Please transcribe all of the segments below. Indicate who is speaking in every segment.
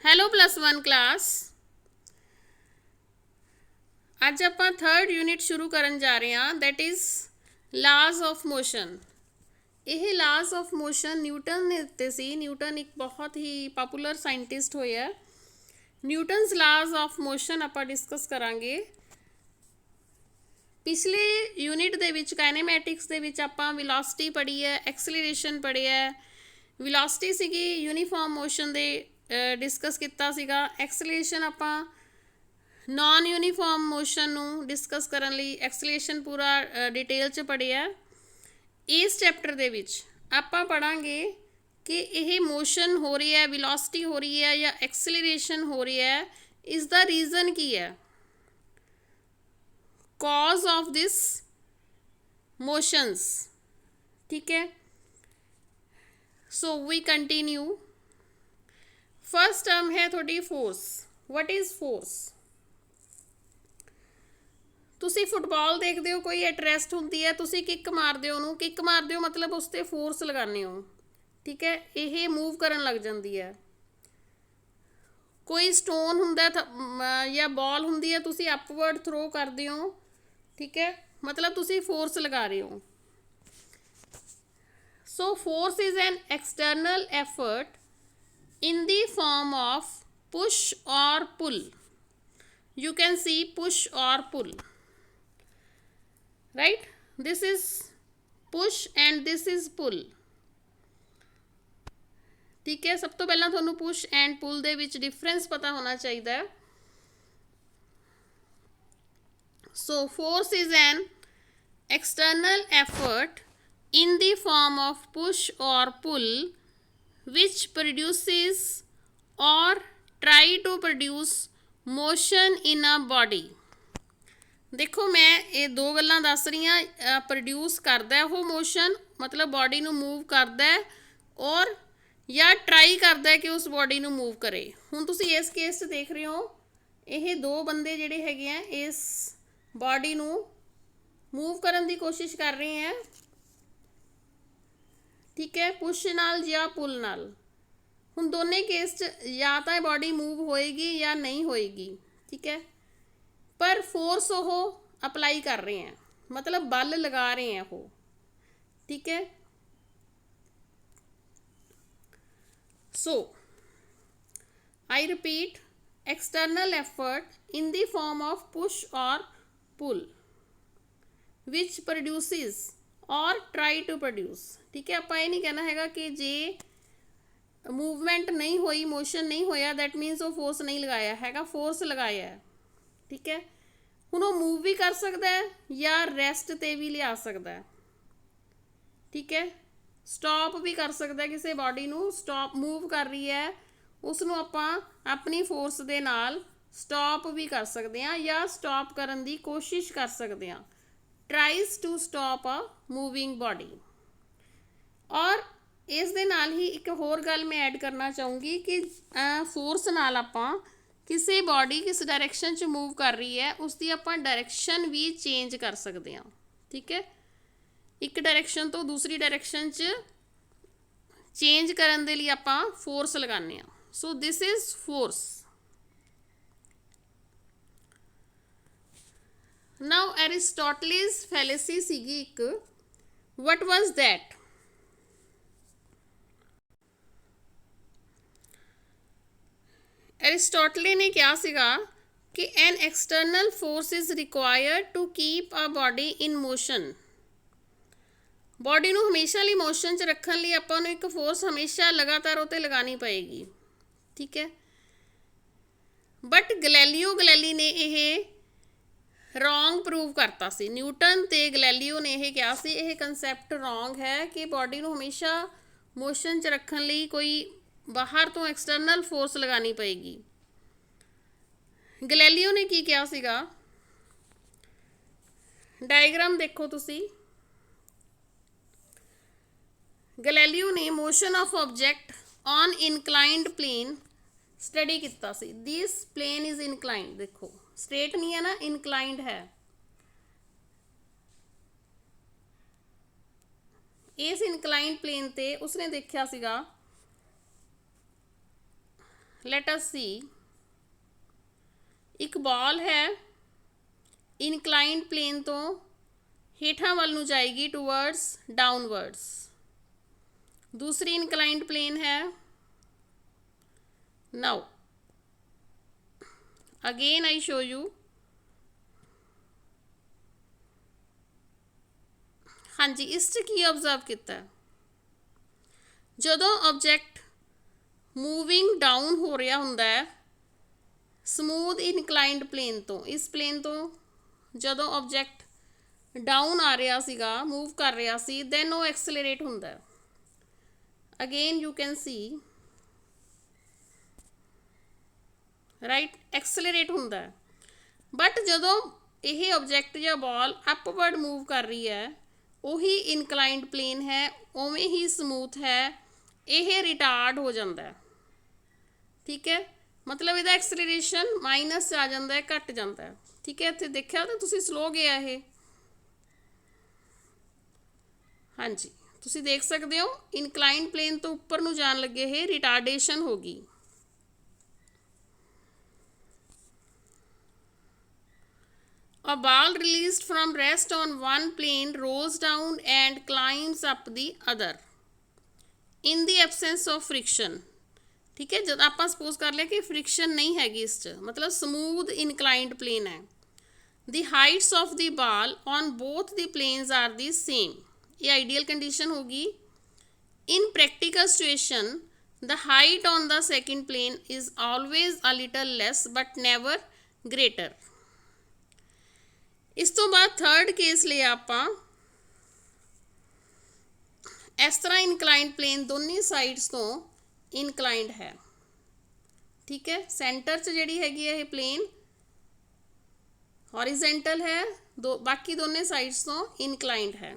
Speaker 1: Hello +1 class. ਅੱਜ ਆਪਾਂ third unit ਸ਼ੁਰੂ ਕਰਨ ਜਾ ਰਹੇ ਹਾਂ, ਦੈਟ ਇਜ਼ ਲਾਜ਼ ਆਫ ਮੋਸ਼ਨ। ਇਹ ਲਾਜ਼ ਆਫ ਮੋਸ਼ਨ ਨਿਊਟਨ ਨੇ ਦਿੱਤੇ ਸੀ। ਨਿਊਟਨ ਇੱਕ ਬਹੁਤ ਹੀ ਪਪੂਲਰ ਸਾਇੰਟਿਸਟ ਹੋਇਆ। ਨਿਊਟਨਸ ਲਾਜ਼ ਆਫ ਮੋਸ਼ਨ ਆਪਾਂ ਡਿਸਕਸ ਕਰਾਂਗੇ। ਪਿਛਲੇ ਯੂਨਿਟ ਦੇ ਵਿੱਚ ਕਾਈਨੇਮੈਟਿਕਸ ਦੇ ਵਿੱਚ ਆਪਾਂ ਵੈਲੋਸਿਟੀ ਪੜ੍ਹੀ ਹੈ, ਐਕਸਲਰੇਸ਼ਨ ਪੜ੍ਹਿਆ ਹੈ। ਵੈਲੋਸਿਟੀ ਸੀਗੀ ਯੂਨੀਫਾਰਮ ਮੋਸ਼ਨ ਦੇ ਡਿਸਕਸ ਕੀਤਾ ਸੀਗਾ। ਐਕਸਲਰੇਸ਼ਨ ਆਪਾਂ ਨॉन यूनीफॉर्म मोशन ਨੂੰ ਡਿਸਕਸ ਕਰਨ ਲਈ ਐਕਸਲਰੇਸ਼ਨ ਪੂਰਾ ਡਿਟੇਲ 'ਚ ਪੜ੍ਹਿਆ। ਇਸ ਚੈਪਟਰ ਦੇ ਵਿੱਚ ਆਪਾਂ ਪੜਾਂਗੇ ਕਿ ਇਹ ਮੋਸ਼ਨ ਹੋ ਰਹੀ ਹੈ, ਵੈਲੋਸਿਟੀ ਹੋ ਰਹੀ ਹੈ ਜਾਂ ਐਕਸਲਰੇਸ਼ਨ ਹੋ ਰਹੀ ਹੈ, ਇਸ ਦਾ ਰੀਜ਼ਨ ਕੀ ਹੈ, ਕੌਜ਼ ਆਫ ਦਿਸ ਮੋਸ਼ਨਸ। ਠੀਕ ਹੈ, ਸੋ ਵੀ ਕੰਟੀਨਿਊ। ਫਸਟ ਟਰਮ ਹੈ ਤੁਹਾਡੀ ਫੋਰਸ। What is force? ਤੁਸੀਂ ਫੁੱਟਬਾਲ ਦੇਖਦੇ ਹੋ, ਕੋਈ ਐਟ ਰੈਸਟ ਹੁੰਦੀ ਹੈ, ਤੁਸੀਂ ਕਿੱਕ ਮਾਰਦੇ ਹੋ, ਉਹਨੂੰ ਕਿੱਕ ਮਾਰਦੇ ਹੋ ਮਤਲਬ ਉਸ 'ਤੇ ਫੋਰਸ ਲਗਾਉਂਦੇ ਹੋ। ਠੀਕ ਹੈ, ਇਹ ਮੂਵ ਕਰਨ ਲੱਗ ਜਾਂਦੀ ਹੈ। ਕੋਈ ਸਟੋਨ ਹੁੰਦਾ ਜਾਂ ਬਾਲ ਹੁੰਦੀ ਹੈ, ਤੁਸੀਂ ਅਪਵਰਡ ਥਰੋ ਕਰਦੇ ਹੋ। ਠੀਕ ਹੈ, ਮਤਲਬ ਤੁਸੀਂ ਫੋਰਸ ਲਗਾ ਰਹੇ ਹੋ। So force is an external effort in the form of push or pull. You can see push or pull, right? This is push and this is pull. ठीक है, सब तो पहला थोनू push and pull they which difference पता होना चाहिए। So force is an external effort in the form of push or pull which produces or try to produce motion in a body। देखो मैं ये दो गल्लां दस रही हाँ। प्रोड्यूस करता है वो मोशन, मतलब बॉडी नू मूव करता है, और या ट्राई करता है कि उस बॉडी नू मूव करे। हुण तुसीं इस केस 'च देख रहे हो, ये दो बंदे जिहड़े हैगे आ इस बॉडी नू मूव करन दी कोशिश कर रहे हैं। ठीक है, पुश नाल या पुल नाल। हुण दोने केस 'च या तो बॉडी मूव होएगी या नहीं होएगी। ठीक है, पर फोर्स वो अप्लाई कर रहे हैं, मतलब बल लगा रहे हैं वो। ठीक है, so I repeat, external effort in the form of push और पुल विच प्रोड्यूसिस और ट्राई टू प्रोड्यूस। ठीक है, आप ये नहीं कहना हैगा कि जे मूवमेंट नहीं हुई, मोशन नहीं होया, दैट मीनस वो फोर्स नहीं लगाया हैगा, फोर्स लगाया है। ठीक है, हुण वो मूव भी कर सकता है या रैसट ते भी लिया सकता है। ठीक है, स्टॉप भी कर सकता है, किसी बॉडी नू स्टॉप मूव कर रही है उसनू आपां अपनी फोर्स दे नाल स्टॉप भी कर सकते हैं या स्टॉप करन दी कोशिश कर सकते हैं। Tries to stop a moving body. और इस दे नाल ही एक होर गल मैं ऐड करना चाहूँगी कि फोर्स नाल आपां किसी बॉडी किस डायरैक्शन च मूव कर रही है उसकी आपां डायरैक्शन भी चेंज कर सकते हैं। ठीक है, एक डायरैक्शन तो दूसरी डायरैक्शन च चेंज करन दे लिए आपां फोर्स लगाने हैं। So this is force. Now Aristotle's fallacy सीगी एक, वट वाज दैट? एरिस्टोटले ने क्या सीगा कि an external force is required to keep a body in motion. Body नू हमेशा लिए मोशन च रखने लिए आपां नू एक फोर्स हमेशा लगातार उते लगानी पएगी। ठीक है, बट गैलीलियो गैलीली ने यह रॉन्ग प्रूव करता सी। न्यूटन ते गैलीलियो ने यह कहा सी यह कंसैप्ट रॉन्ग है कि बॉडी नू हमेशा मोशन च रखने लिए कोई बाहर तो एक्सटर्नल फोर्स लगानी पएगी। गैलीलियो ने की किया सीगा, डायग्राम देखो तुसी। गैलीलियो ने motion of object on inclined plane study किया सी। दिस प्लेन इज इनक्लाइंड, देखो स्ट्रेट नहीं है ना, इनक्लाइंड है। इस इनक्लाइंड प्लेन ते उसने देखा सीगा लेट अस सी, एक बॉल है इनक्लाइंड प्लेन तो हेठां वल नूं जाएगी टूवर्ड्स डाउनवर्ड्स, दूसरी इनक्लाइंड प्लेन है। Now again I show you, हाँ जी, इस की ऑब्जर्व किया, जदों ऑब्जैक्ट मूविंग डाउन हो रहा हुंदा है समूथ इनक्लाइंड प्लेन तो, इस प्लेन तो जदों ऑब्जैक्ट डाउन आ रहा सीगा, मूव कर रहा सी, दैन वो एक्सलरेट हुंदा है। Again you can see, right, accelerate हुंदा है। बट जदों यह ऑब्जैक्ट या बॉल अपवर्ड मूव कर रही है, उही इनक्लाइंड प्लेन है, उवें ही समूथ है, यह रिटार्ड हो जाता है। ठीक है, मतलब ਇਹਦਾ एक्सलरेशन माइनस आ जाता है, घट जाता है। ठीक है, इत्थे देखिया तो तुसी स्लो गया है, हाँ जी, तुसी देख सकते हो इनक्लाइंड प्लेन तो उपर नूं जान लगे ये रिटार्डेशन हो गई। A ball released from rest on one plane rolls down and climbs up the other in the absence of friction। ठीक है, जब आप सपोज कर लिया कि फ्रिक्शन नहीं हैगी इस च, मतलब स्मूथ इनक्लाइंड प्लेन है। The heights of the ball on both the planes are the same, ये आइडियल कंडीशन होगी। In practical situation the height on the second plane is always a little less but never greater. इस तो बाद third case लिया आपां, इस तरह inclined plane दोनों साइड्स तो इनक्लाइंड है। ठीक है, सेंटर च जिहड़ी हैगी है ये प्लेन हॉरिजेंटल है, दो बाकी दोनों साइड्स तो इनक्लाइंड है।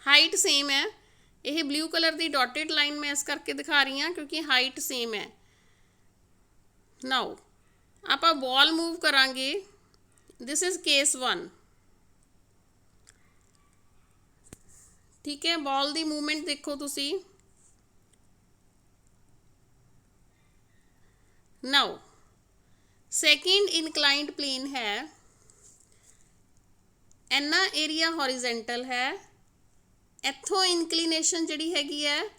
Speaker 1: हाइट सेम है, यह ब्लू कलर की डॉटेड लाइन मैं इस करके दिखा रही हाँ क्योंकि हाइट सेम है। नाउ आप बॉल मूव करांगे, दिस इज केस 1। ठीक है, बॉल की मूवमेंट देखो तुसी। नाउ सेकेंड इनक्लाइंड प्लेन है, इन्ना एरिया हॉरिजेंटल है, इत्थों इनक्लीनेशन जिहड़ी हैगी है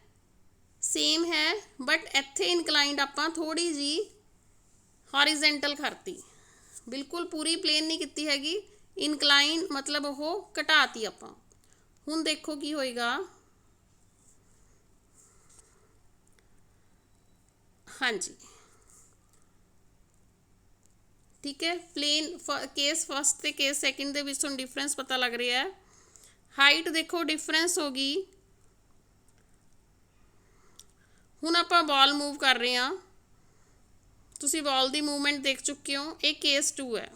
Speaker 1: सेम है, बट इत्थे इनक्लाइंड आपां थोड़ी जी हॉरिजेंटल करती, बिल्कुल पूरी प्लेन नहीं की हैगी, इनक्लाइन मतलब वो घटाती आपां। हुण देखो की होएगा, हाँ जी, ठीक है, प्लेन केस फस्ट ते केस सैकेंड दे विच तुहानूं डिफरेंस पता लग रहा है। हाइट देखो डिफरेंस होगी। हुण आपां बॉल मूव कर रहे हैं, तुसी बॉल की मूवमेंट देख चुके हो, ये केस 2 है।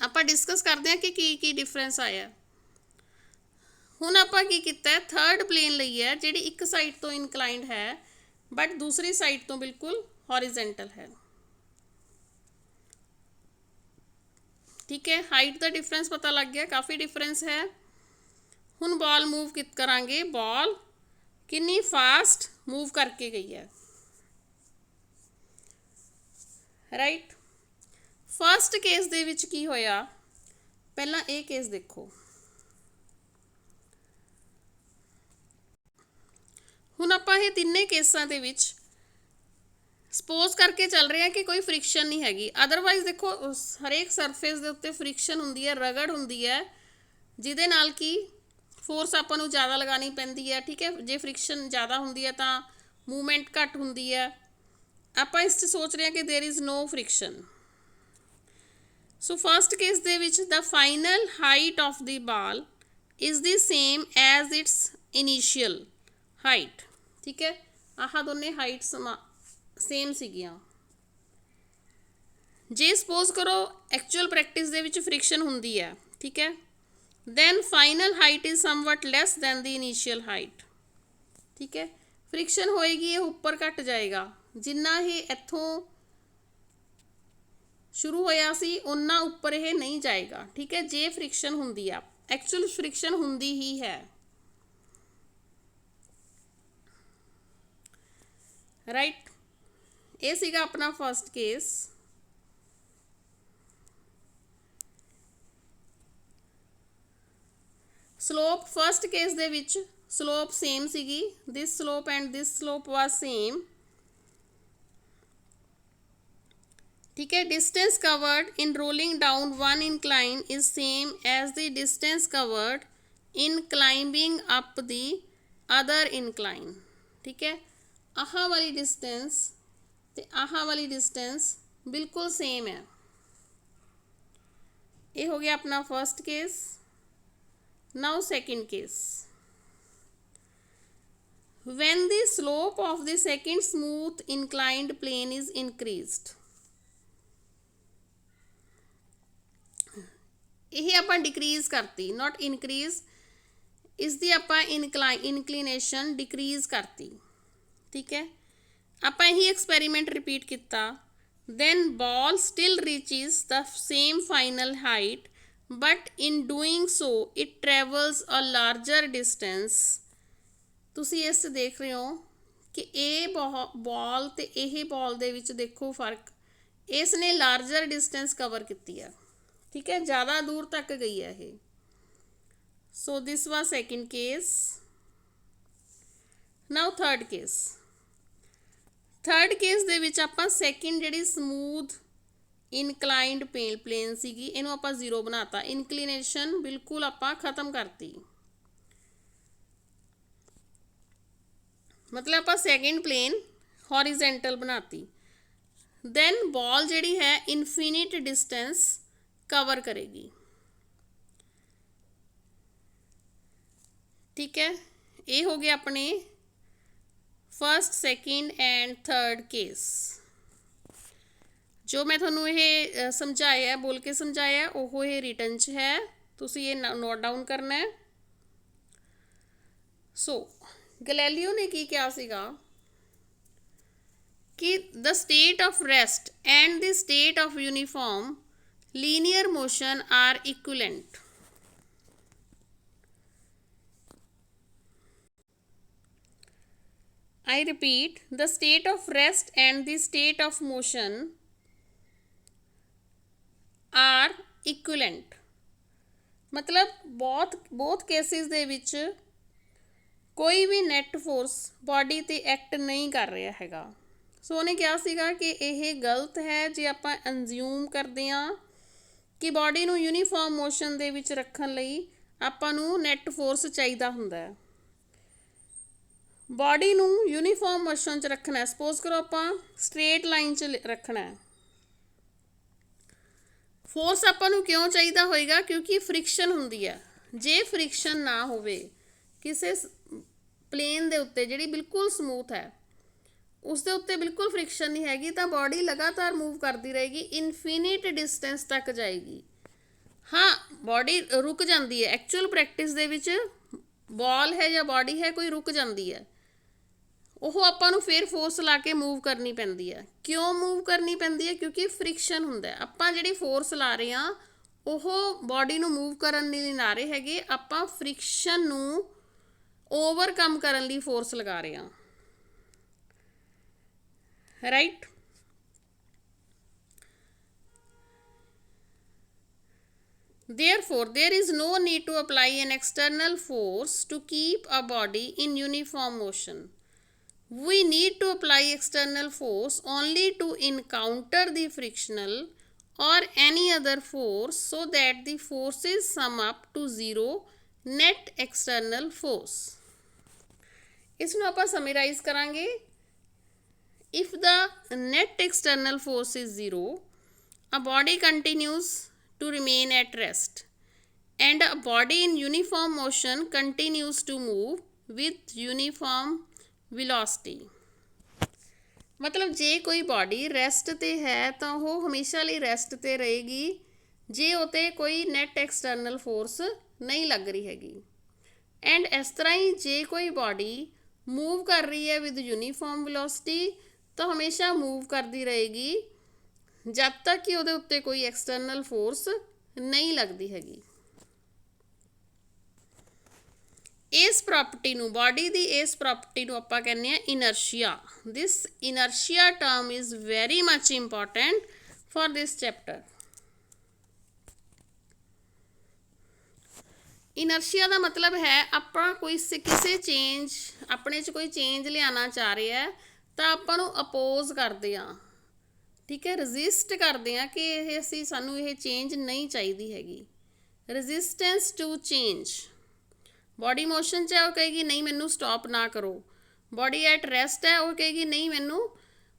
Speaker 1: आपां डिस्कस करते हैं कि की डिफरेंस आया। हुण आपां की कीता है, थर्ड प्लेन लई है जिहड़ी एक साइड तो इनक्लाइंड है बट दूसरी साइड तो बिल्कुल हॉरिजेंटल है। ठीक है, हाइट का डिफरेंस पता लग गया, काफ़ी डिफरेंस है। हुण बॉल मूव करांगे, बॉल कितनी फास्ट मूव करके गई है, राइट। फस्ट केस दे विच की होया, पहला ये केस देखो। हुण आपां ये तिन्ने केसां दे विच सपोज करके चल रहे हैं कि कोई फ्रिक्शन नहीं हैगी, अदरवाइज देखो हरेक सरफेस के उत्ते फ्रिक्शन हुंदी है, रगड़ हुंदी है, जिहदे नाल की फोर्स आपां नूं ज़्यादा लगानी पैंदी है। ठीक है, जे फ्रिक्शन ज़्यादा हुंदी है तो मूवमेंट घट हुंदी है। आपां इस सोच रहे हैं कि there is no friction. So first case दे विच the final height of the ball is the same as its initial height. ठीक है, आह दोनों हाइट सेम सीगियां। जे सपोज करो एक्चुअल प्रैक्टिस दे विच फ्रिक्शन हुंदी है, ठीक है, then final height is somewhat less than the initial height. ठीक है, फ्रिक्शन होएगी, ये उपर घट जाएगा, जिन्ना ही इत्थों शुरू होया सी उन्ना उपर ये नहीं जाएगा। ठीक है, जे फ्रिक्शन हुंदी है, एक्चुअल फ्रिक्शन हुंदी ही है। ਰਾਈਟ। ਇਹ ਸੀਗਾ ਆਪਣਾ first case. Slope first case ਦੇ ਵਿੱਚ ਸਲੋਪ ਸੇਮ ਸੀਗੀ, ਦਿਸ ਸਲੋਪ ਐਂਡ ਦਿਸ ਸਲੋਪ ਵਾਜ ਸੇਮ। ठीक है, distance covered in rolling down one incline is same as the distance covered in climbing up the other incline। ठीक है, आह वाली distance ते आह वाली डिस्टेंस बिल्कुल सेम है। ये हो गया अपना first case. Now second case, when the slope of the second smooth inclined plane is increased। ਇਹ ਆਪਾਂ ਡਿਕਰੀਜ਼ ਕਰਤੀ, ਨੋਟ ਇਨਕਰੀਜ਼, ਇਸ ਦੀ ਆਪਾਂ ਇਨਕਲੀਨੇਸ਼ਨ ਡਿਕਰੀਜ਼ ਕਰਤੀ। ਠੀਕ ਹੈ, ਆਪਾਂ ਇਹੀ ਐਕਸਪੈਰੀਮੈਂਟ ਰਿਪੀਟ ਕੀਤਾ। then ball still reaches the same final height but in doing so it travels a larger distance। ਤੁਸੀਂ ਇਸ ਦੇਖ ਰਹੇ ਹੋ ਕਿ ਇਹ ਬॉल ਤੇ ਇਹ ਬॉल ਦੇ ਵਿੱਚ ਦੇਖੋ ਫਰਕ, ਇਸ ਨੇ ਲਾਰਜਰ ਡਿਸਟੈਂਸ ਕਵਰ ਕੀਤੀ ਆ। ठीक है, ज़्यादा दूर तक गई है ये। So this was second case. Now third case. Third case ਦੇ ਵਿੱਚ ਆਪਾਂ ਸੈਕਿੰਡ ਜਿਹੜੀ ਸਮੂਥ ਇਨਕਲਾਈਨਡ ਪਲੇਨ ਸੀਗੀ ਇਹਨੂੰ ਆਪਾਂ 0 ਬਣਾਤਾ, ਇਨਕਲੀਨੇਸ਼ਨ ਬਿਲਕੁਲ ਆਪਾਂ ਖਤਮ ਕਰਤੀ। ਮਤਲਬ ਆਪਾਂ ਸੈਕਿੰਡ ਪਲੇਨ ਹੌਰੀਜ਼ੈਂਟਲ ਬਣਾਤੀ। ਦੈਨ ਬॉल ਜਿਹੜੀ ਹੈ ਇਨਫਿਨਿਟ ਡਿਸਟੈਂਸ कवर करेगी। ठीक है, ये हो गया अपने first second and third case. जो मैं थोनू ये समझाया बोल के समझाया वो ये रिटन च है, तुसी ये नोट डाउन करना है। सो गैलीलियो ने की क्या सीगा कि the state of rest and the state of uniform linear motion are equivalent। I repeat, the state of rest and the state of motion are equivalent। मतलब both cases ਦੇ ਵਿੱਚ ਕੋਈ ਵੀ ਨੈਟ ਫੋਰਸ ਬੋਡੀ ਤੇ act ਨਹੀਂ ਕਰ ਰਿਹਾ ਹੈਗਾ। ਸੋ ਉਹਨੇ ਕਿਹਾ ਸੀਗਾ ਕਿ ਇਹ ਗਲਤ ਹੈ ਜੇ ਆਪਾਂ ਅਨਜ਼ਿਊਮ ਕਰਦੇ ਹਾਂ ਕਿ ਬੋਡੀ ਨੂੰ ਯੂਨੀਫਾਰਮ ਮੋਸ਼ਨ ਦੇ ਵਿੱਚ ਰੱਖਣ ਲਈ ਆਪਾਂ ਨੂੰ ਨੈਟ ਫੋਰਸ ਚਾਹੀਦਾ ਹੁੰਦਾ ਹੈ। ਬੋਡੀ ਨੂੰ ਯੂਨੀਫਾਰਮ ਮੋਸ਼ਨ 'ਚ ਰੱਖਣਾ, ਸਪੋਜ਼ ਕਰੋ ਆਪਾਂ ਸਟ੍ਰੇਟ ਲਾਈਨ 'ਚ ਰੱਖਣਾ ਹੈ। ਫੋਰਸ ਆਪਾਂ ਨੂੰ ਕਿਉਂ ਚਾਹੀਦਾ ਹੋਏਗਾ? ਕਿਉਂਕਿ ਫ੍ਰਿਕਸ਼ਨ ਹੁੰਦੀ ਹੈ। ਜੇ ਫ੍ਰਿਕਸ਼ਨ ਨਾ ਹੋਵੇ ਕਿਸੇ ਪਲੇਨ ਦੇ ਉੱਤੇ ਜਿਹੜੀ ਬਿਲਕੁਲ ਸਮੂਥ ਹੈ ਉਸ ਦੇ ਉੱਤੇ ਬਿਲਕੁਲ ਫ੍ਰਿਕਸ਼ਨ ਨਹੀਂ ਹੈਗੀ ਤਾਂ ਬੋਡੀ ਲਗਾਤਾਰ ਮੂਵ ਕਰਦੀ ਰਹੇਗੀ, ਇਨਫਿਨਿਟ ਡਿਸਟੈਂਸ ਤੱਕ ਜਾਏਗੀ। ਹਾਂ, ਬੋਡੀ ਰੁਕ ਜਾਂਦੀ ਹੈ ਐਕਚੁਅਲ ਪ੍ਰੈਕਟਿਸ ਦੇ ਵਿੱਚ, ਬॉल ਹੈ ਜਾਂ ਬੋਡੀ ਹੈ ਕੋਈ ਰੁਕ ਜਾਂਦੀ ਹੈ, ਉਹ ਆਪਾਂ ਨੂੰ ਫਿਰ ਫੋਰਸ ਲਾ ਕੇ ਮੂਵ ਕਰਨੀ ਪੈਂਦੀ ਹੈ। ਕਿਉਂ ਮੂਵ ਕਰਨੀ ਪੈਂਦੀ ਹੈ? ਕਿਉਂਕਿ ਫ੍ਰਿਕਸ਼ਨ ਹੁੰਦਾ। ਆਪਾਂ ਜਿਹੜੀ ਫੋਰਸ ਲਾ ਰਹੇ ਹਾਂ ਉਹ ਬੋਡੀ ਨੂੰ ਮੂਵ ਕਰਨ ਲਈ ਲਾ ਰਹੇ ਹੈਗੇ, ਆਪਾਂ ਫ੍ਰਿਕਸ਼ਨ ਨੂੰ ਓਵਰਕਮ ਕਰਨ ਲਈ ਫੋਰਸ ਲਗਾ ਰਹੇ ਹਾਂ। right। Therefore there is no need to apply an external force to keep a body in uniform motion। We need to apply external force only to encounter the frictional or any other force so that the forces sum up to 0 net external force। इसनों आपां summarise करांगे। If the net external force is 0, a body continues to remain at rest and a body in uniform motion continues to move with uniform velocity। मतलब जे कोई body rest ते है तो वो हमेशा लिए रेस्ट ते रहेगी जे उते कोई नेट एक्सटर्नल फोर्स नहीं लग रही हैगी। एंड इस तरह ही जे कोई बॉडी मूव कर रही है विद यूनीफॉर्म वेलोसिटी तो हमेशा मूव करती रहेगी जब तक कि उहदे उत्ते कोई एक्सटर्नल फोर्स नहीं लगती हैगी। ਇਸ ਪ੍ਰੋਪਰਟੀ ਨੂੰ, ਬਾਡੀ ਦੀ ਇਸ ਪ੍ਰੋਪਰਟੀ ਨੂੰ ਆਪਾਂ ਕਹਿੰਦੇ ਆ inertia. This inertia term is very much important for this chapter. Inertia ਦਾ ਮਤਲਬ ਹੈ ਆਪਾਂ ਕੋਈ ਕਿਸੇ ਚੇਂਜ, ਆਪਣੇ 'ਚ ਕੋਈ ਚੇਂਜ ਲਿਆਉਣਾ ਚਾਹ ਰਿਹਾ ਹੈ ਤਾਂ ਆਪਾਂ ਨੂੰ ਅਪੋਜ਼ ਕਰਦੇ ਹਾਂ, ਠੀਕ ਹੈ, ਰਜਿਸਟ ਕਰਦੇ ਹਾਂ ਕਿ ਇਹ ਸਾਨੂੰ ਇਹ ਚੇਂਜ ਨਹੀਂ ਚਾਹੀਦੀ ਹੈਗੀ। Resistance to change. Body motion 'ਚ ਹੈ, ਉਹ ਕਹੇਗੀ ਨਹੀਂ ਮੈਨੂੰ ਸਟਾਪ ਨਾ ਕਰੋ। ਬੋਡੀ ਐਟ ਰੈਸਟ ਹੈ, ਉਹ ਕਹੇਗੀ ਨਹੀਂ ਮੈਨੂੰ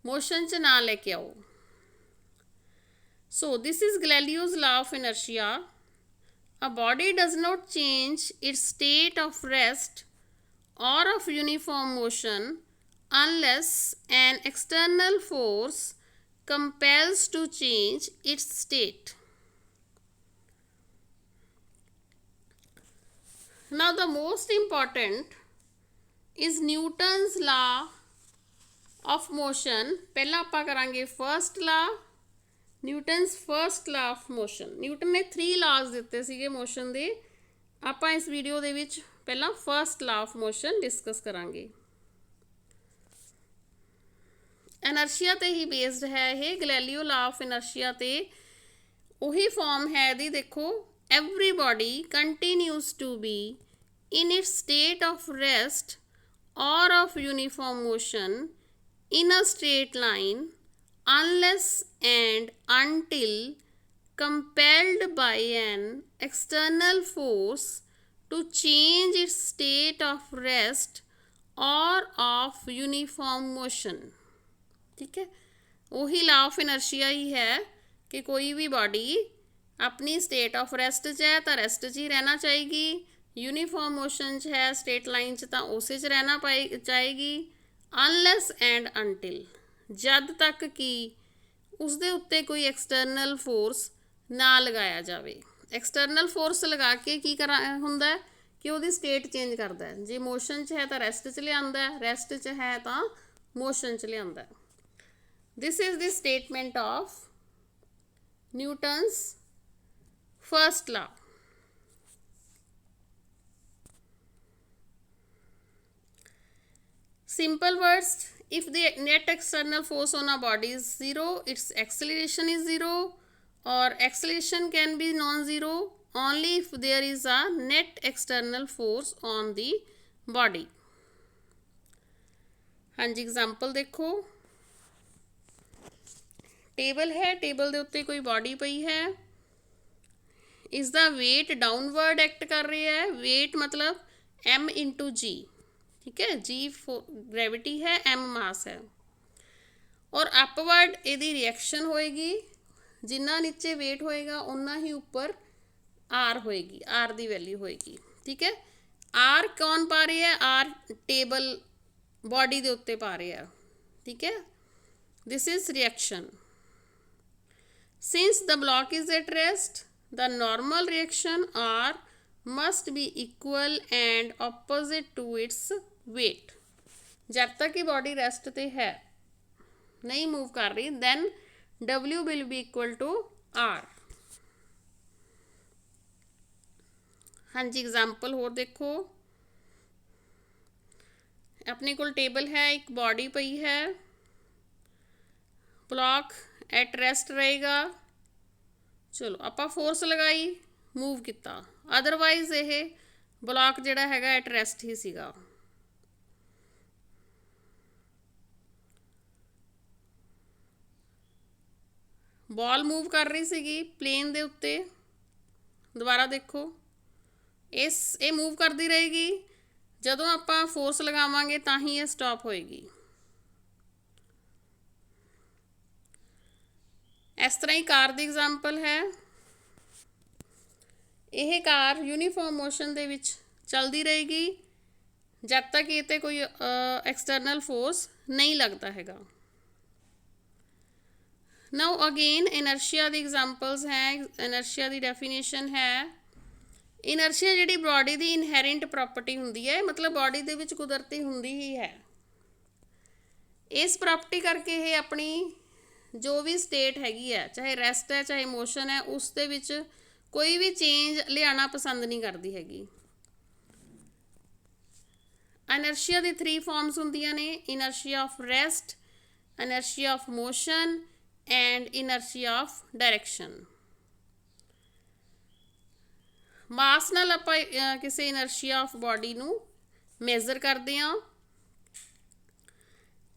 Speaker 1: ਮੋਸ਼ਨ 'ਚ ਨਾ ਲੈ ਕੇ ਆਓ। ਸੋ ਦਿਸ is Galileo's law of inertia. A body does not change its state of rest or of uniform motion unless an external force compels to change its state. Now the most important is Newton's law of motion. पहला आपां करांगे first law, Newton's first law of motion. Newton ਨੇ 3 ਲਾਜ਼ ਦਿੱਤੇ ਸੀਗੇ motion ਦੇ। ਆਪਾਂ ਇਸ video ਦੇ ਵਿੱਚ ਪਹਿਲਾਂ first law of motion discuss ਕਰਾਂਗੇ। ਇਨਰਸ਼ੀਆ ਤੇ ਹੀ ਬੇਸਡ ਹੈ ਇਹ। ਗੈਲੀਲੀਓ ਲਾ ਆਫ ਇਨਰਸ਼ੀਆ ਤੇ ਉਹੀ ਫਾਰਮ ਹੈ ਇਹਦੀ। ਦੇਖੋ, every body continues to be in its state of rest or of uniform motion in a straight line unless and until compelled by an external force to change its state of rest or of uniform motion। ठीक है, वही law of inertia ही है कि कोई भी body अपनी state of rest च है तो रेस्ट च ही रहना चाहेगी, यूनीफॉर्म मोशन च है स्ट्रेट लाइन च तो उस च रहना चाहेगी, अनलैस एंड अनटिल, जद तक कि उसदे उत्ते कोई एक्सटर्नल फोर्स ना लगाया जाए। एक्सटर्नल फोर्स लगा के की करा हुंदा है कि उसदी स्टेट चेंज करता है। जे मोशन च है तो रेस्ट च लिआंदा है, रेस्ट च है तो मोशन च लिआंदा है। This is the statement of Newton's first law. Simple words, if the net external force on a body is 0, its acceleration is 0, or acceleration can be non-zero only if there is a net external force on the body। हाँ जी, example देखो, table है, table के उत्ते कोई body पई है, इसका weight downward act कर रही है। वेट मतलब m इंटू जी, ठीक है, जी ग्रेविटी है, m मास है, और अपवर्ड यदि रिएक्शन होएगी, जिन्ना नीचे वेट होएगा उन्ना ही ऊपर आर होएगी, आर की वैल्यू होएगी। ठीक है, आर कौन पा रही है? आर टेबल बॉडी के उत्ते पा रहे हैं। ठीक है, this is reaction. Since the block is at rest, the normal reaction are must be equal and opposite to its weight. जब तक कि बॉडी रेस्ट ते है, नहीं मूव कर रही, then W will be equal to R। हाँ जी, example होर देखो, अपने कोल टेबल है, एक बॉडी पई है, ब्लॉक एट रेस्ट रहेगा। चलो आपां फोर्स लगाई, मूव किया, अदरवाइज ये ब्लॉक जिहड़ा हैगा एट रेस्ट ही सीगा। बॉल मूव कर रही सीगी प्लेन दे उत्ते, दोबारा देखो ये मूव करती रहेगी, जदों आपां फोर्स लगावांगे तां ही ये स्टॉप होएगी। इस तरह ही कार की एग्जाम्पल है, यह कार यूनीफॉर्म मोशन दे विच चलती रहेगी जब तक ये ते कोई एक्सटर्नल फोर्स नहीं लगता हैगा। Now again inertia the examples हैं, इनर्शिया दी डेफिनेशन है। इनर्शिया जिहड़ी बॉडी दी इनहेरेंट प्रॉपर्टी हुंदी है, मतलब बॉडी दे विच कुदरती हुंदी ही है। इस प्रॉपर्टी करके ये अपनी जो भी स्टेट हैगी है, चाहे रेस्ट है चाहे मोशन है, उस दे विच कोई भी चेंज लियाना पसंद नहीं करती हैगी। ਇਨਰਸ਼ੀਆ ਦੀ 3 ਫਾਰਮਸ ਹੁੰਦੀਆਂ ਨੇ, inertia of rest, inertia of motion and inertia of direction. Mass ਨਾਲ ਆਪਾਂ ਕਿਸੇ ਇਨਰਸ਼ੀਆ ਆਫ ਬਾਡੀ ਨੂੰ ਮੇਜ਼ਰ ਕਰਦੇ ਹਾਂ।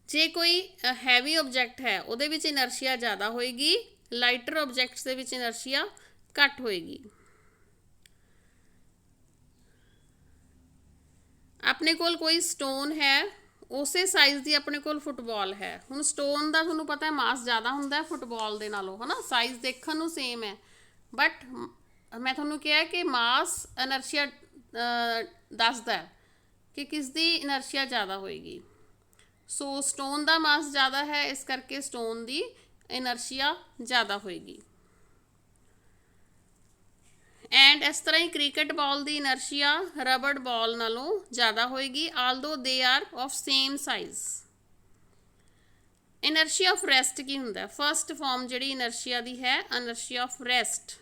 Speaker 1: ਜੇ ਕੋਈ ਹੈਵੀ ਆਬਜੈਕਟ ਹੈ ਉਹਦੇ ਵਿੱਚ ਇਨਰਸ਼ੀਆ ਜ਼ਿਆਦਾ ਹੋਏਗੀ, ਲਾਈਟਰ ਆਬਜੈਕਟਸ ਦੇ ਵਿੱਚ ਇਨਰਸ਼ੀਆ ਘੱਟ ਹੋਏਗੀ। ਆਪਣੇ ਕੋਲ ਕੋਈ ਸਟੋਨ ਹੈ, ਉਸੇ ਸਾਈਜ਼ ਦੀ ਆਪਣੇ ਕੋਲ ਫੁੱਟਬਾਲ ਹੈ। ਹੁਣ ਸਟੋਨ ਦਾ ਤੁਹਾਨੂੰ ਪਤਾ ਹੈ ਮਾਸ ਜ਼ਿਆਦਾ ਹੁੰਦਾ ਹੈ ਫੁੱਟਬਾਲ ਦੇ ਨਾਲੋਂ, ਹੈ ਨਾ, ਸਾਈਜ਼ ਦੇਖਣ ਨੂੰ ਸੇਮ ਹੈ, ਬਟ ਮੈਂ ਤੁਹਾਨੂੰ ਕਿਹਾ ਕਿ ਮਾਸ ਇਨਰਸ਼ੀਆ ਦੱਸਦਾ ਹੈ ਕਿ ਕਿਸ ਦੀ ਇਨਰਸ਼ੀਆ ਜ਼ਿਆਦਾ ਹੋਏਗੀ। ਸੋ ਸਟੋਨ ਦਾ ਮਾਸ ਜ਼ਿਆਦਾ ਹੈ, ਇਸ ਕਰਕੇ ਸਟੋਨ ਦੀ ਇਨਰਸ਼ੀਆ ਜ਼ਿਆਦਾ ਹੋਏਗੀ। ਐਂਡ ਇਸ ਤਰ੍ਹਾਂ ਹੀ ਕ੍ਰਿਕਟ ਬਾਲ ਦੀ ਇਨਰਸ਼ੀਆ ਰਬੜ ਬਾਲ ਨਾਲੋਂ ਜ਼ਿਆਦਾ ਹੋਏਗੀ, although they are of same size. Inertia of rest ਕੀ ਹੁੰਦਾ? ਫਸਟ ਫਾਰਮ ਜਿਹੜੀ ਇਨਰਸ਼ੀਆ ਦੀ ਹੈ, ਇਨਰਸ਼ੀਆ ਆਫ ਰੈਸਟ।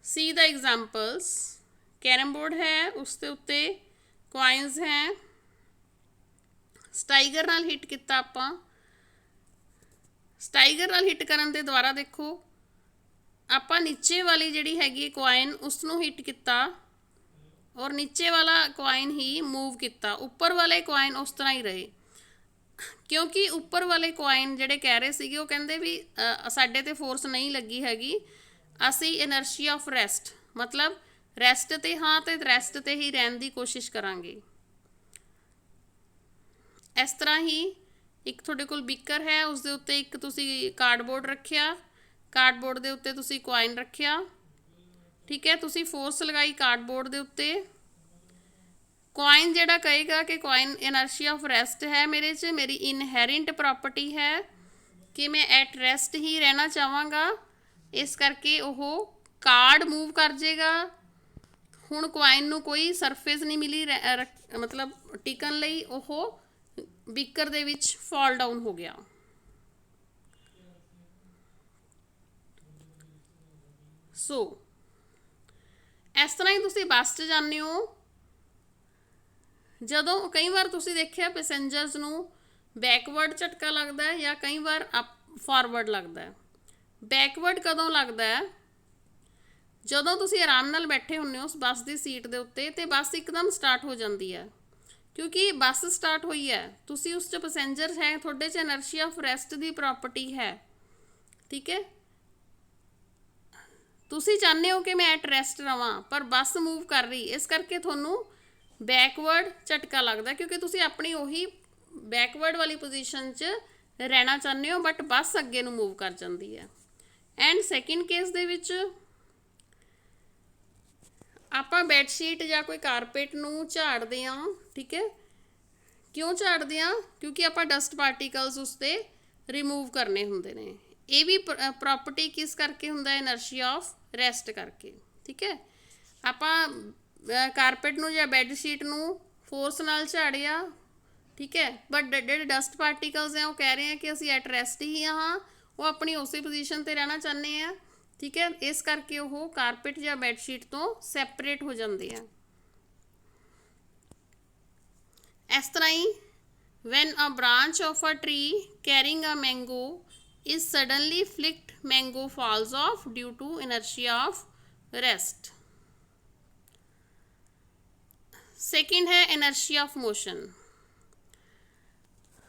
Speaker 1: ਸੀ ਦਾ ਐਗਜ਼ਾਮਪਲਸ, ਕੈਰਮ ਬੋਰਡ ਹੈ, ਉਸ ਦੇ ਉੱਤੇ ਕੁਆਇਨਸ ਹੈ, ਸਟਾਈਗਰ ਨਾਲ ਹਿੱਟ ਕੀਤਾ ਆਪਾਂ, ਸਟਾਈਗਰ ਨਾਲ ਹਿੱਟ ਕਰਨ ਦੇ ਦੁਆਰਾ ਦੇਖੋ ਆਪਾਂ ਨੀਚੇ ਵਾਲੀ ਜਿਹੜੀ ਹੈਗੀ ਕੁਆਇਨ ਉਸ ਨੂੰ ਹਿੱਟ ਕੀਤਾ ਔਰ ਨੀਚੇ ਵਾਲਾ ਕੁਆਇਨ ਹੀ ਮੂਵ ਕੀਤਾ, ਉੱਪਰ ਵਾਲੇ ਕੁਆਇਨ ਉਸ ਤਰ੍ਹਾਂ ਹੀ ਰਹੇ, ਕਿਉਂਕਿ ਉੱਪਰ ਵਾਲੇ ਕੁਆਇਨ ਜਿਹੜੇ ਕਹਿ ਰਹੇ ਸੀਗੇ ਉਹ ਕਹਿੰਦੇ ਵੀ ਸਾਡੇ ਤੇ ਫੋਰਸ ਨਹੀਂ ਲੱਗੀ ਹੈਗੀ, ਅਸੀਂ ਇਨਰਸ਼ੀਆ ਆਫ ਰੈਸਟ ਮਤਲਬ ਰੈਸਟ ਤੇ ਹਾਂ ਤੇ ਰੈਸਟ ਤੇ ਹੀ ਰਹਿਣ ਦੀ ਕੋਸ਼ਿਸ਼ ਕਰਾਂਗੇ। ਇਸ ਤਰ੍ਹਾਂ ਹੀ ਇੱਕ ਤੁਹਾਡੇ ਕੋਲ ਬੀਕਰ ਹੈ, ਉਸ ਦੇ ਉੱਤੇ ਇੱਕ ਤੁਸੀਂ ਕਾਰਡਬੋਰਡ ਰੱਖਿਆ, ਕਾਰਡਬੋਰਡ ਦੇ ਉੱਤੇ ਤੁਸੀਂ ਕੁਆਇਨ ਰੱਖਿਆ, ਠੀਕ ਹੈ, ਤੁਸੀਂ ਫੋਰਸ ਲਗਾਈ ਕਾਰਡਬੋਰਡ ਦੇ ਉੱਤੇ, ਕੁਆਇਨ ਜਿਹੜਾ ਕਹੇਗਾ ਕਿ ਕੁਆਇਨ ਇਨਰਸ਼ੀਆ ਆਫ ਰੈਸਟ ਹੈ ਮੇਰੇ 'ਚ, ਮੇਰੀ ਇਨਹੈਰਿੰਟ ਪ੍ਰੋਪਰਟੀ ਹੈ ਕਿ ਮੈਂ ਐਟ ਰੈਸਟ ਹੀ ਰਹਿਣਾ ਚਾਹਾਂਗਾ, ਇਸ ਕਰਕੇ ਉਹ ਕਾਰਡ ਮੂਵ ਕਰ ਜਾਏਗਾ। ਹੁਣ ਕੁਆਇਨ ਨੂੰ ਕੋਈ ਸਰਫੇਸ ਨਹੀਂ ਮਿਲੀ ਮਤਲਬ ਟਿਕਣ ਲਈ, ਉਹ ਬੀਕਰ ਦੇ ਵਿੱਚ ਫਾਲ ਡਾਊਨ ਹੋ ਗਿਆ। ਸੋ ਇਸ ਤਰ੍ਹਾਂ ਹੀ ਤੁਸੀਂ ਬੱਸ 'ਚ ਜਾਂਦੇ ਹੋ, ਜਦੋਂ ਕਈ ਵਾਰ ਤੁਸੀਂ ਦੇਖਿਆ ਪੈਸੇਂਜਰਸ ਨੂੰ ਬੈਕਵਰਡ ਝਟਕਾ ਲੱਗਦਾ ਹੈ ਜਾਂ ਕਈ ਵਾਰ ਫਾਰਵਰਡ ਲੱਗਦਾ ਹੈ। ਬੈਕਵਰਡ ਕਦੋਂ ਲੱਗਦਾ ਹੈ? ਜਦੋਂ ਤੁਸੀਂ ਆਰਾਮ ਨਾਲ ਬੈਠੇ ਹੁੰਦੇ ਹੋ ਉਸ ਬੱਸ ਦੀ ਸੀਟ ਦੇ ਉੱਤੇ ਤੇ ਬੱਸ ਇੱਕਦਮ ਸਟਾਰਟ ਹੋ ਜਾਂਦੀ ਹੈ, ਕਿਉਂਕਿ ਬੱਸ ਸਟਾਰਟ ਹੋਈ ਹੈ, ਤੁਸੀਂ ਉਸ 'ਚ ਪੈਸੇਂਜਰ ਹੈ, ਤੁਹਾਡੇ 'ਚ ਇਨਰਸ਼ੀਆ ਆਫ ਰੈਸਟ ਦੀ ਪ੍ਰੋਪਰਟੀ ਹੈ, ਠੀਕ ਹੈ, ਤੁਸੀਂ ਚਾਹੁੰਦੇ ਹੋ ਕਿ ਮੈਂ ਐਟ ਰੈਸਟ ਰਵਾਂ ਪਰ ਬੱਸ ਮੂਵ ਕਰ ਰਹੀ, ਇਸ ਕਰਕੇ ਤੁਹਾਨੂੰ ਬੈਕਵਰਡ ਝਟਕਾ ਲੱਗਦਾ, ਕਿਉਂਕਿ ਤੁਸੀਂ ਆਪਣੀ ਉਹੀ ਬੈਕਵਰਡ ਵਾਲੀ ਪੋਜੀਸ਼ਨ 'ਚ ਰਹਿਣਾ ਚਾਹੁੰਦੇ ਹੋ ਬਟ ਬੱਸ ਅੱਗੇ ਨੂੰ ਮੂਵ ਕਰ ਜਾਂਦੀ ਹੈ। ਐਂਡ ਸੈਕਿੰਡ ਕੇਸ ਦੇ ਵਿੱਚ ਆਪਾਂ ਬੈੱਡਸ਼ੀਟ ਜਾਂ ਕੋਈ ਕਾਰਪੇਟ ਨੂੰ ਝਾੜਦੇ ਹਾਂ, ਠੀਕ ਹੈ, ਕਿਉਂ ਝਾੜਦੇ ਹਾਂ? ਕਿਉਂਕਿ ਆਪਾਂ ਡਸਟ ਪਾਰਟੀਕਲਸ ਉਸ 'ਤੇ ਰਿਮੂਵ ਕਰਨੇ ਹੁੰਦੇ ਨੇ। ਇਹ ਵੀ ਪ੍ਰੋਪਰਟੀ ਕਿਸ ਕਰਕੇ ਹੁੰਦਾ? ਇਨਰਸ਼ੀਆ ਆਫ ਰੈਸਟ ਕਰਕੇ, ਠੀਕ ਹੈ। ਆਪਾਂ ਕਾਰਪੇਟ ਨੂੰ ਜਾਂ ਬੈੱਡਸ਼ੀਟ ਨੂੰ ਫੋਰਸ ਨਾਲ ਝਾੜਿਆ, ਠੀਕ ਹੈ, ਬਟ ਜਿਹੜੇ ਡਸਟ ਪਾਰਟੀਕਲਸ ਹੈ ਉਹ ਕਹਿ ਰਹੇ ਆ ਕਿ ਅਸੀਂ ਐਟ ਰੈਸਟ ਹੀ ਹਾਂ, ਉਹ ਆਪਣੀ ਉਸੇ ਪੋਜੀਸ਼ਨ 'ਤੇ ਰਹਿਣਾ ਚਾਹੁੰਦੇ ਆ, ਠੀਕ ਹੈ, ਇਸ ਕਰਕੇ ਉਹ ਕਾਰਪੇਟ ਜਾਂ ਬੈੱਡਸ਼ੀਟ ਤੋਂ ਸੈਪਰੇਟ ਹੋ ਜਾਂਦੇ ਆ। ਇਸ ਤਰ੍ਹਾਂ ਹੀ when a branch of a tree carrying a mango is suddenly flicked, mango falls off due to inertia of rest. Second है inertia of motion.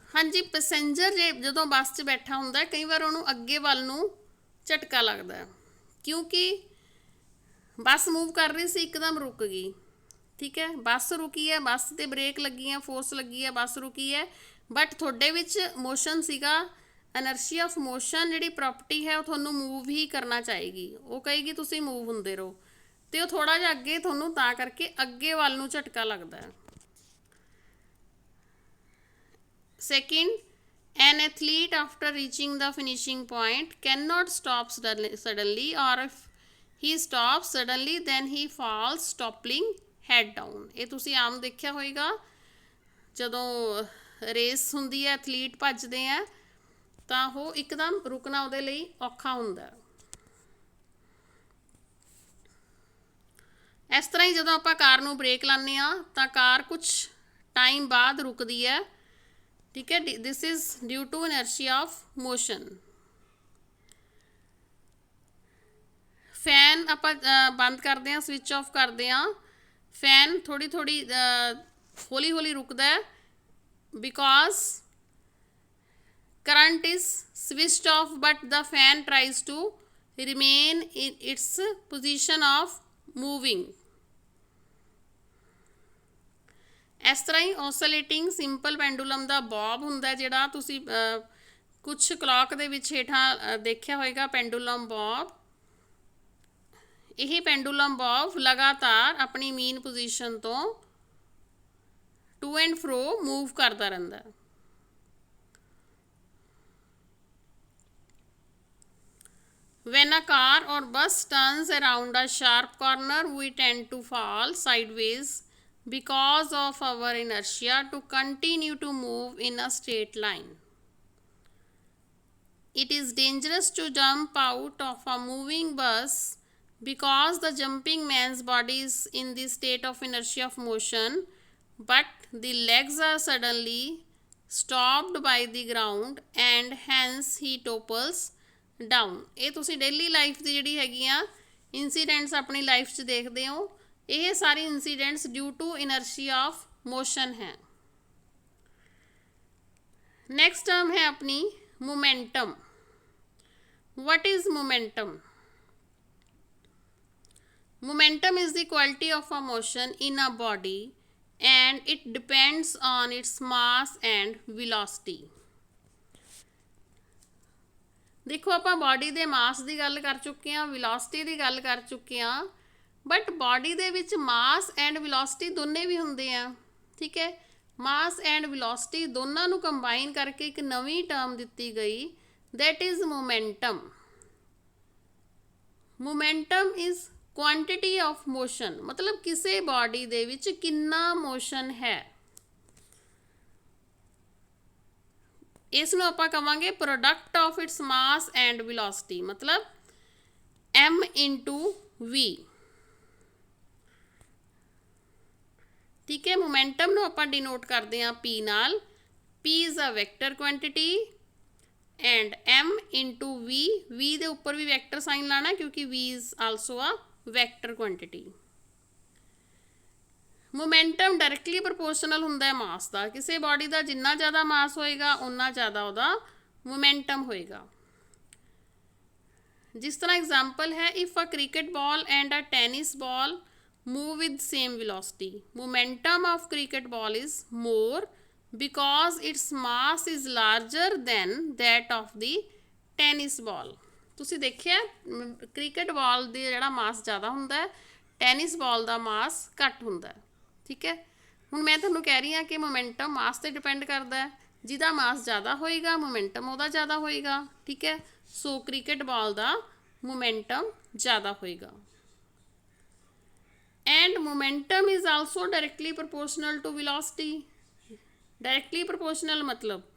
Speaker 1: हाँ जी, पैसेंजर ਜਦੋਂ ਬੱਸ 'ਚ ਬੈਠਾ ਹੁੰਦਾ ਕਈ ਵਾਰ ਉਹਨੂੰ ਅੱਗੇ ਵੱਲ ਨੂੰ ਝਟਕਾ ਲੱਗਦਾ ਹੈ, ਕਿਉਂਕਿ ਬੱਸ ਮੂਵ ਕਰ ਰਹੀ ਸੀ, ਇੱਕਦਮ ਰੁਕ ਗਈ, ਠੀਕ ਹੈ, ਬੱਸ ਰੁਕੀ ਹੈ, ਬੱਸ 'ਤੇ ਬ੍ਰੇਕ ਲੱਗੀ ਹੈ, ਫੋਰਸ ਲੱਗੀ ਹੈ, ਬੱਸ ਰੁਕੀ ਹੈ, ਬਟ ਤੁਹਾਡੇ ਵਿੱਚ ਮੋਸ਼ਨ ਸੀਗਾ, ਇਨਰਸ਼ੀਆ ਆਫ ਮੋਸ਼ਨ ਜਿਹੜੀ ਪ੍ਰੋਪਰਟੀ ਹੈ ਉਹ ਤੁਹਾਨੂੰ ਮੂਵ ਹੀ ਕਰਨਾ ਚਾਹੇਗੀ, ਉਹ ਕਹੇਗੀ ਤੁਸੀਂ ਮੂਵ ਹੁੰਦੇ ਰਹੋ, ਅਤੇ ਉਹ ਥੋੜ੍ਹਾ ਜਿਹਾ ਅੱਗੇ ਤੁਹਾਨੂੰ ਤਾਂ ਕਰਕੇ ਅੱਗੇ ਵੱਲ ਨੂੰ ਝਟਕਾ ਲੱਗਦਾ ਹੈ। Second, an athlete after reaching the finishing point cannot stop suddenly, or if he stops suddenly then he falls toppling head down. ਇਹ ਤੁਸੀਂ ਆਮ ਦੇਖਿਆ ਹੋਏਗਾ ਜਦੋਂ ਰੇਸ ਹੁੰਦੀ ਹੈ, ਐਥਲੀਟ ਭੱਜਦੇ ਆ ਤਾਂ ਉਹ ਇੱਕਦਮ ਰੁਕਣਾ ਉਹਦੇ ਲਈ ਔਖਾ ਹੁੰਦਾ। इस तरह ही जो आप कार नूं ब्रेक लाने तो कार कुछ टाइम बाद रुकती है, ठीक है। This is due to inertia of motion. Fan आप बंद करते हैं, स्विच ऑफ करते हैं, फैन थोड़ी थोड़ी हौली हौली रुकता है because current is switched off but the fan tries to remain in its position of moving. इस तरह ही ऑसलेटिंग सिंपल पेंडुलम का बॉब हुंदा जिहड़ा तुसी कुछ क्लॉक दे विच हेठां देखिया होएगा पेंडुलम बॉब। यही पेंडुलम बॉब लगातार अपनी मीन पोजीशन तो टू एंड फ्रो मूव करता रहता है। When a car or bus turns around a sharp corner, we tend to fall sideways because of our inertia to continue to move in a straight line. It is dangerous to jump out of a moving bus because the jumping man's body is in the state of inertia of motion, but the legs are suddenly stopped by the ground and hence he topples down. ये तुसी daily life की जिहड़ी हैगियां incidents अपनी life च देखते हो, ये सारी incidents due to inertia of motion है। नेक्स्ट टर्म है अपनी momentum. What is momentum? Momentum is the quality of a motion in a body and it depends on its mass and velocity. देखो आप बॉडी के मास की गल कर चुके हैं, वेलोसिटी की गल कर चुके हैं, but body they which mass and velocity दोने भी होंदे हैं, ठीक है। मास एंड वेलोसिटी दोनों नूं कंबाइन करके एक नवी टर्म दी गई, that is momentum. Momentum is quantity of motion, मतलब किसी बॉडी दे विच कितना मोशन है। इसनूं आपां कहांगे product of its mass and velocity, मतलब m इंटू वी, ठीक है। मोमेंटम नूं आपां डिनोट करते हैं p नाल। p is a vector quantity and m into वी दे उपर भी वैक्टर साइन लाना क्योंकि v is also a vector quantity. Momentum directly proportional हुंदा है मास का, किसी बॉडी का जिन्ना ज़्यादा मास होएगा उन्ना ज़्यादा उहदा मोमेंटम होएगा। जिस तरह एग्जाम्पल है, if a cricket ball and a tennis ball move with same velocity, momentum of cricket ball is more because its mass is larger than that of the tennis ball. तुसीं देखिया cricket ball दी जिहड़ा मास ज़्यादा हुंदा है, tennis ball का मास घट हुंदा है, ठीक है। हुण मैं तुहानूं कह रही हाँ कि मोमेंटम मास ते डिपेंड करता है, जिहदा मास ज़्यादा होएगा मोमेंटम उहदा ज़्यादा होएगा, ठीक है। सो क्रिकेट बॉल का मोमेंटम ज़्यादा होएगा। And momentum is also directly proportional to velocity. Directly proportional मतलब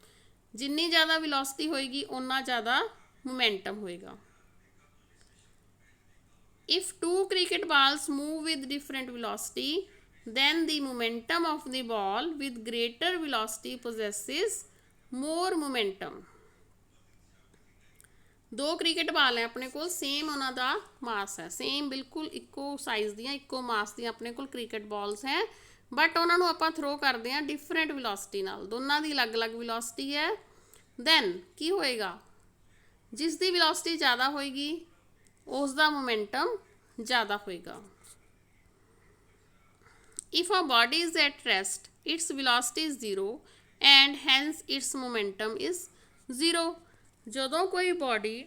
Speaker 1: जिन्नी ज़्यादा वेलोसिटी होएगी उन्ना ज़्यादा मोमेंटम होएगा। If two cricket balls move with different velocity, then the momentum of the ball with greater velocity possesses more momentum. दो cricket ball है अपने को, सेम उन्हां दा मास है, सेम बिल्कुल इक्को साइज़ दियां इक्को मास दियां अपने को क्रिकेट बॉल्स हैं, बट उन्होंने आपां थ्रो करते हैं डिफरेंट वेलोसिटी नाल, दोनों की अलग अलग वेलोसिटी है। दैन की होएगा, जिस दी वेलोसिटी ज़्यादा होएगी उसका मोमेंटम ज़्यादा होएगा। If a body is at rest its velocity is 0 and hence its momentum is 0। जदों कोई बॉडी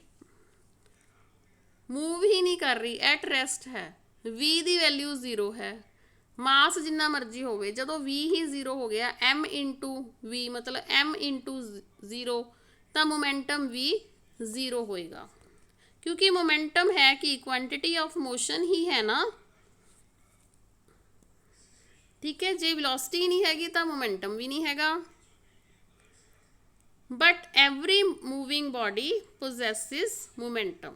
Speaker 1: मूव ही नहीं कर रही, एट रेस्ट है, v की वैल्यू 0 है, मास जिन्ना मर्जी होवे, जदों v ही 0 हो गया m इंटू वी मतलब m इंटू 0, तो मोमेंटम v 0 होएगा, क्योंकि मोमेंटम है कि क्वांटिटी ऑफ मोशन ही है ना, ठीक है। जे वेलोसिटी नहीं हैगी तो मोमेंटम भी नहीं हैगा। But every moving body possesses momentum,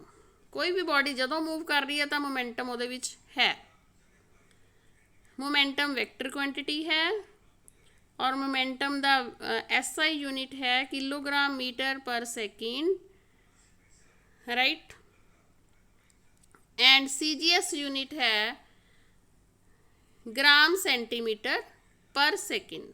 Speaker 1: कोई भी बॉडी जदों मूव कर रही है तो मोमेंटम उहदे विच है। मोमेंटम वेक्टर क्वांटिटी है और मोमेंटम दा SI यूनिट है किलोग्राम मीटर पर second, right. And CGS unit है ग्राम सेंटीमीटर पर सेकेंड।